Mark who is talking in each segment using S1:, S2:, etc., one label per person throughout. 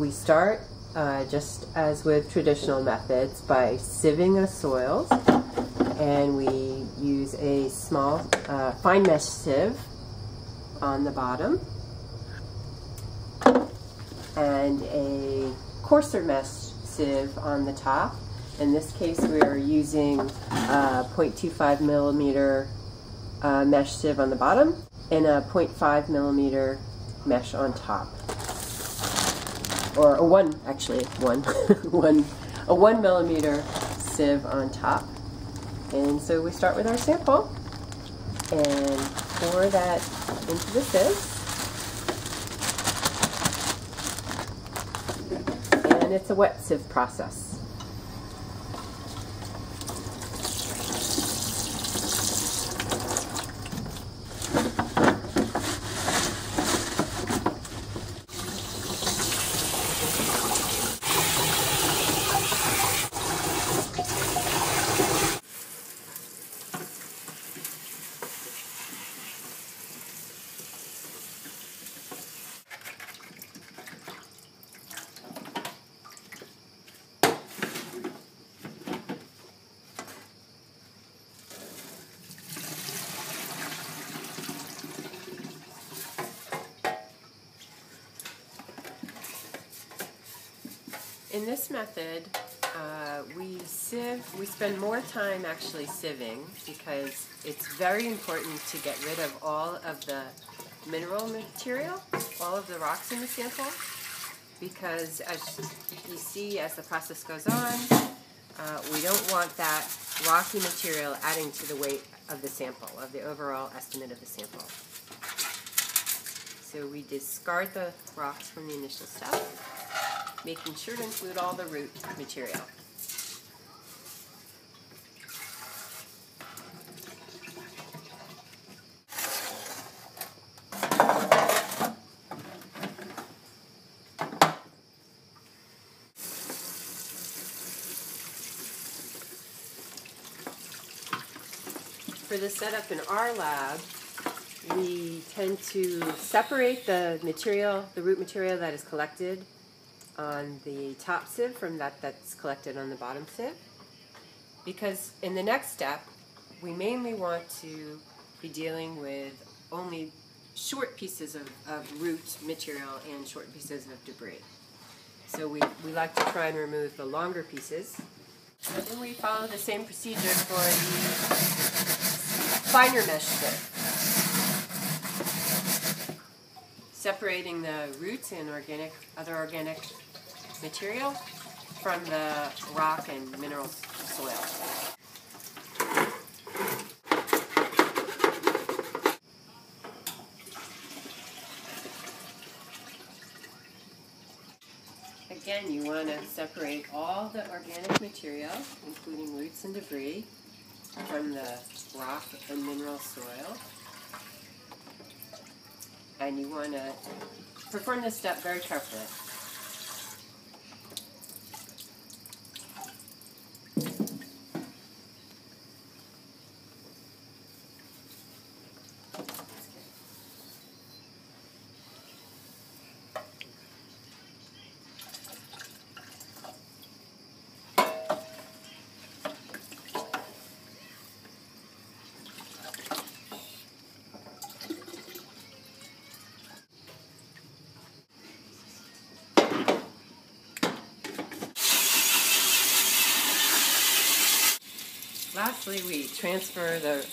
S1: We start, just as with traditional methods, by sieving the soils, and we use a small fine mesh sieve on the bottom and a coarser mesh sieve on the top. In this case, we are using a 0.25 millimeter mesh sieve on the bottom and a 0.5 millimeter mesh on top. Or a 1 millimeter sieve on top. And so we start with our sample and pour that into the sieve. And it's a wet sieve process. In this method, we spend more time actually sieving because it's very important to get rid of all of the mineral material, all of the rocks in the sample, because as you see as the process goes on, we don't want that rocky material adding to the weight of the sample, of the overall estimate of the sample. So we discard the rocks from the initial step, making sure to include all the root material. For the setup in our lab, we tend to separate the material, the root material that is collected on the top sieve from that's collected on the bottom sieve, because in the next step we mainly want to be dealing with only short pieces of root material and short pieces of debris. So we like to try and remove the longer pieces. And then we follow the same procedure for the finer mesh sieve, separating the roots and other organic material from the rock and mineral soil. Again, you want to separate all the organic material, including roots and debris, from the rock and mineral soil. And you want to perform this step very carefully. Lastly, we transfer the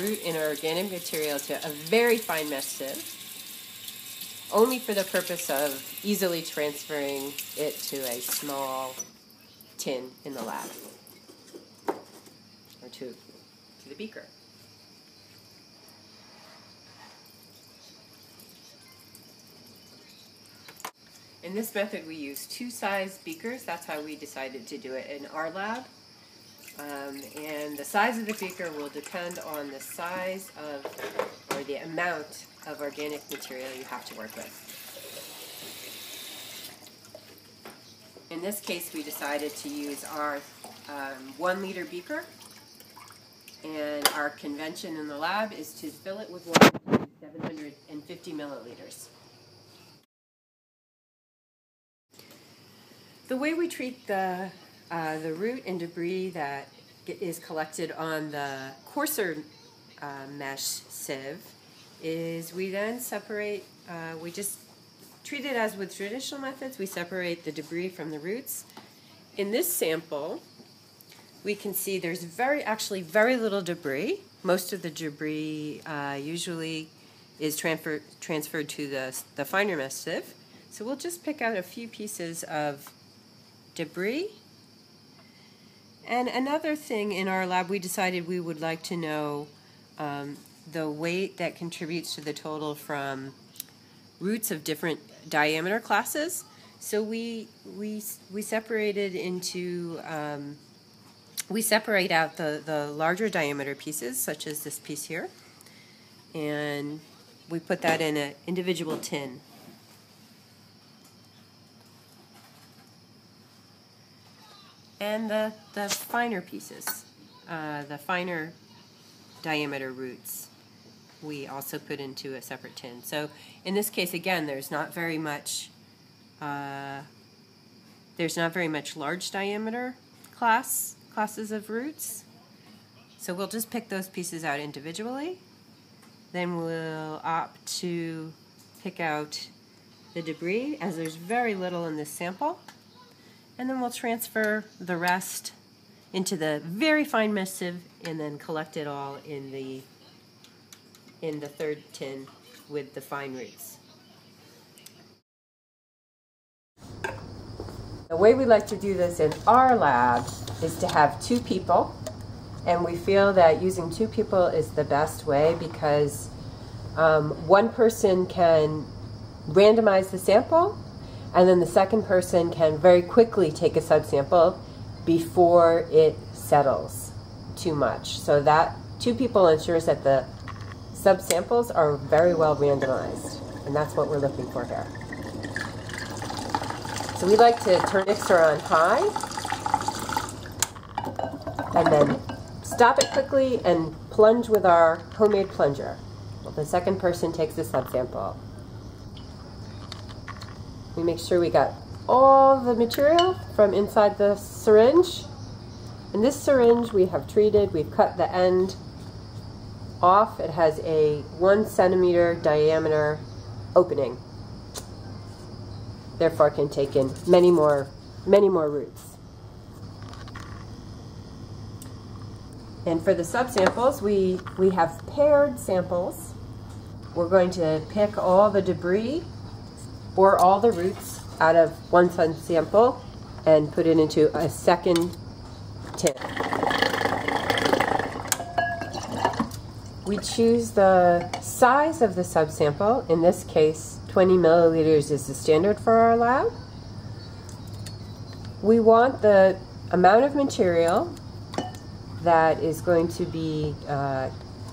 S1: root and organic material to a very fine mesh sieve, only for the purpose of easily transferring it to a small tin in the lab, or to the beaker. In this method, we use 2-size beakers. That's how we decided to do it in our lab. And the size of the beaker will depend on the size of, or the amount of organic material you have to work with. In this case, we decided to use our 1-liter beaker, and our convention in the lab is to fill it with water to 750 milliliters. The way we treat the root and debris that is collected on the coarser mesh sieve is we then separate, we just treat it as with traditional methods. We separate the debris from the roots. In this sample, we can see there's actually very little debris. Most of the debris usually is transferred to the finer mesh sieve. So we'll just pick out a few pieces of debris. And another thing in our lab, we decided we would like to know the weight that contributes to the total from roots of different diameter classes. So we separated into we separate out the larger diameter pieces, such as this piece here, and we put that in an individual tin. And the finer pieces, the finer diameter roots, we also put into a separate tin. So in this case, again, there's not very much large diameter classes of roots. So we'll just pick those pieces out individually. Then we'll opt to pick out the debris, as there's very little in this sample. And then we'll transfer the rest into the very fine mesh sieve and then collect it all in the third tin with the fine roots. The way we like to do this in our lab is to have 2 people, and we feel that using 2 people is the best way because one person can randomize the sample, and then the second person can very quickly take a subsample before it settles too much. So that 2 people ensures that the subsamples are very well randomized, and that's what we're looking for here. So we like to turn the mixer on high, and then stop it quickly and plunge with our homemade plunger. Well, the second person takes the subsample. We make sure we got all the material from inside the syringe. In this syringe we have treated, we've cut the end off. It has a 1 centimeter diameter opening. Therefore it can take in many more roots. And for the subsamples, we have paired samples. We're going to pick all the debris or all the roots out of one subsample and put it into a second tin. We choose the size of the subsample. In this case, 20 milliliters is the standard for our lab. We want the amount of material that is going to be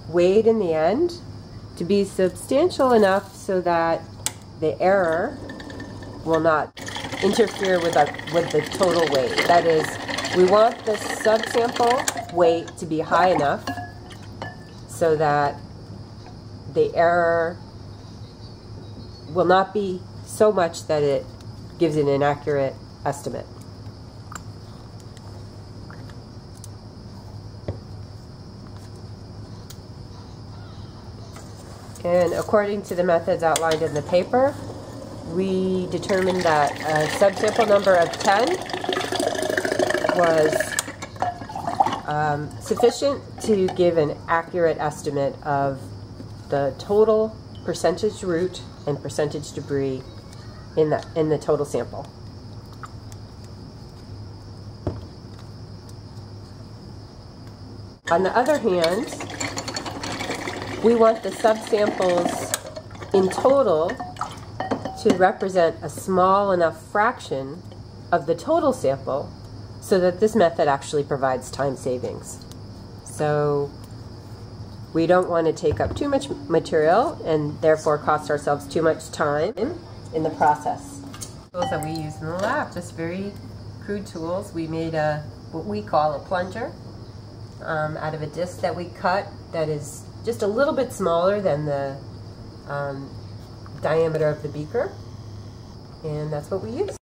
S1: weighed in the end to be substantial enough so that the error will not interfere with the total weight. That is, we want the subsample weight to be high enough so that the error will not be so much that it gives an inaccurate estimate. And according to the methods outlined in the paper, we determined that a subsample number of 10 was sufficient to give an accurate estimate of the total percentage root and percentage debris in the total sample. On the other hand, we want the subsamples in total to represent a small enough fraction of the total sample so that this method actually provides time savings. So we don't want to take up too much material and therefore cost ourselves too much time in the process. Tools that we use in the lab, just very crude tools. We made what we call a plunger out of a disc that we cut that is just a little bit smaller than the diameter of the beaker, and that's what we use.